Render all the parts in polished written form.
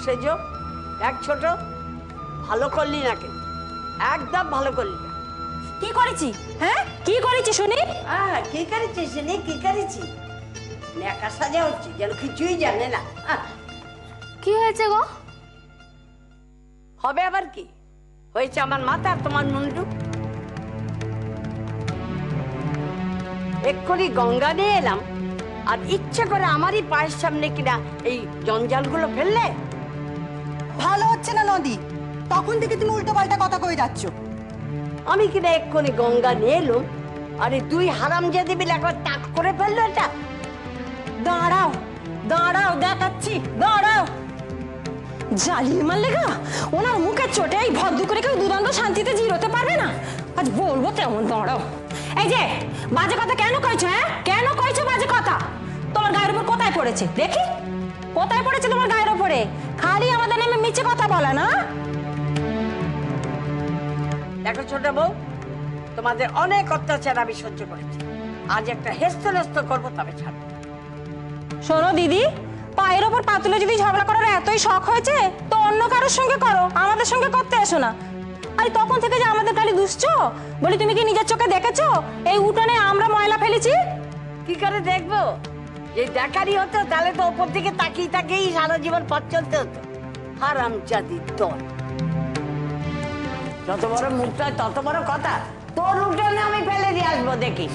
সেজো, এক ছোট, ভালো করলি না কিন্তু, একদম ভালো করলি না। কি করেছি? হ্যাঁ কি করেছি শুনি? কি করেছি শুনি? কি করেছি? নেকা সাজা হচ্ছে যেন কিছুই জানে না। কি হয়েছে গো? হবে আবার কি হয়েছে? আমার মাথা আর তোমার মুন্ডু। এক্ষুনি গঙ্গা নিয়ে এলাম আর ইচ্ছে করে আমারই পায়ের সামনে কিনা এই জঞ্জালগুলো ফেললে? ভালো হচ্ছে না নদী, তখন থেকে তুমি উল্টো পাল্টা কথা কয়ে যাচ্ছ। আমি কিনা এক্ষুনি গঙ্গা নিয়ে এলাম আরে দুই হারামজাদি মিলে একবার তাক করে ফেললো এটা। দাঁড়াও দাঁড়াও, দেখাচ্ছি, দাঁড়াও। জালির মারলে গা, ওনার মুখের চোটে এই ভদ্র করে কেউ দুদণ্ড শান্তিতে জিরোতে পারবে না। আজ বলবো তেমন, দাঁড়াও। এই যে বাজে কথা কেন কইছো? হ্যাঁ কেন কইছো বাজে কথা? তোমার গায়ের উপর কোথায় পড়েছে দেখি? কোথায় পড়েছে তোমার গায়ের উপরে? খালি আমাদের নামে মিছে কথা বলে না। দেখো ছোট বউ, তোমাদের অনেক অত্যাচার আমি সহ্য করেছি, আজ একটা হেস্তনেস্ত করবো তবে ছাড়বো। শোনো দিদি, পায়ের ওপর পাতুলে যদি ঝগড়া করার এতই শখ হয়েছে তো অন্য কারোর সঙ্গে করো, আমাদের সঙ্গে করতে এসো না। আরে তখন থেকে যে আমাদের খালি দুষছো, বলি তুমি কি নিজের চোখে দেখেছো এই উঠানে আমরা ময়লা ফেলেছি? কি করে দেখবো? যে দেখারই হতো তাহলে তো ওপর দিকে তাকিয়ে তাকিয়েই সারা জীবন পথ চলতে হতো। হারামজাদির দল, যত বড় মুখটা তত বড় কথা। তোর উঠানে আমি ফেলে দিয়ে আসবো দেখিস।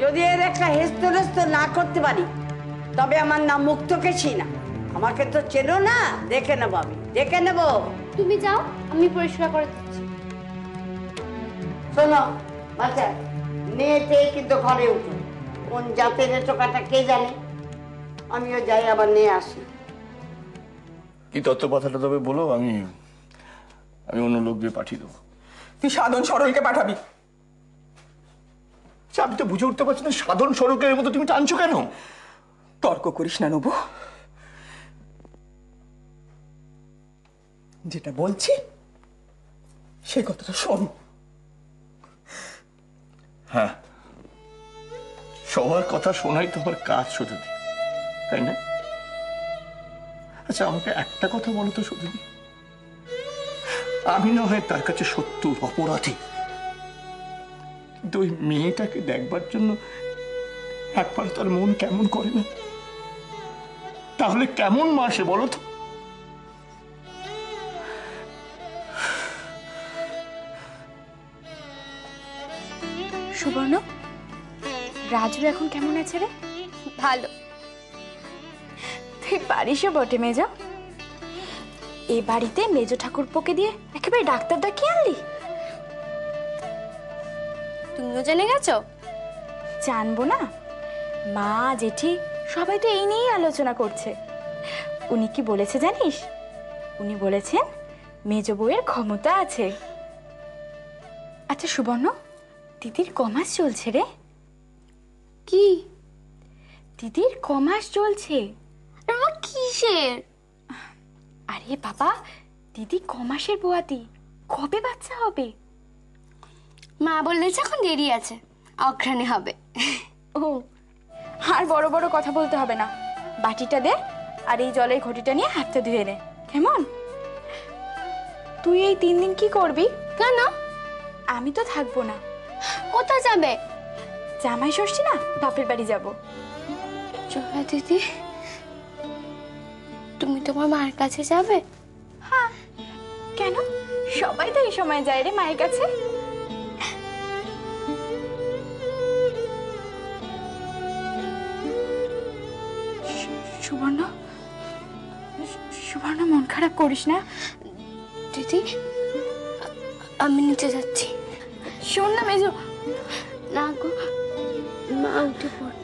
যদি এর একটা হেস্তনেস্ত না করতে পারি তবে আমার নাম মুক্তকেশী না। আমাকে তো চেনো না, দেখে নেবো, আমি দেখে নেবো। তুমি যাও, আমি পরিষ্কার করে দিচ্ছি। শোনো বাচ্চা, মেয়েতে কিন্তু ঘরে উঠো। কোন জাতের টোকাটা কে জানে, আমিও যাই আবার নিয়ে আসি। কি তত্ত্ব কথাটা তবে বলো, আমি অন্য লোক দিয়ে পাঠিয়ে দেবো। তুই সাধন সরলকে পাঠাবি? আমি তো বুঝে উঠতে পারছি না, সাধারণ সড়কের মতো তুমি টানছো কেন? তর্ক করিস না নবু, যেটা বলছি সেই কথাটা শোন। হ্যাঁ, সবার কথা শোনাই তো আমার কাজ সুধুদি, তাই না? আচ্ছা আমাকে একটা কথা বলো তো সুধুদি, আমি না হয় তার কাছে শত্রু অপরাধী, কিন্তু ওই মেয়েটাকে দেখবার জন্য একবার তার মন কেমন করে না? তাহলে কেমন মা সে বলো তো? সুবর্ণ, রাজু এখন কেমন আছে রে? ভালো। তুই পারিসও বটে মেজো। এ বাড়িতে মেজো ঠাকুরপোকে দিয়ে একেবারে ডাক্তার ডাকিয়ে আনলি। তুমিও জেনে গেছো? জানবো না? মা জেঠি সবাই তো এই নিয়েই আলোচনা করছে। উনি কি বলেছে জানিস? উনি বলেছেন মেজো বউয়ের ক্ষমতা আছে। আচ্ছা সুবর্ণ, দিদির কমাস চলছে রে? কি? দিদির কমাস চলছে। কিসের? আরে বাবা, দিদি কমাসের বোয়াতি, কবে বাচ্চা হবে? মা বললেছে এখন দেরি আছে, অঘ্রাণে হবে। ও, আর বড় বড় কথা বলতে হবে না। বাটিটা দে আর এই জলের ঘটিটা নিয়ে হাতটা ধুয়ে নে, কেমন? তুই এই 3 দিন কি করবি? কেন? আমি তো থাকবো না। কোথায় যাবে? জামাই ষষ্ঠী না, বাপের বাড়ি যাব। জয়া দিদি, তুমি তোমার মায়ের কাছে যাবে? হ্যাঁ, কেন? সবাই তো এই সময় যায় রে মায়ের কাছে। সুবর্ণ, সুবর্ণ মন খারাপ করিস না। দিদি, আমি নিচে যাচ্ছি। শোন না মেজো। না গো, মা উঠে পড়।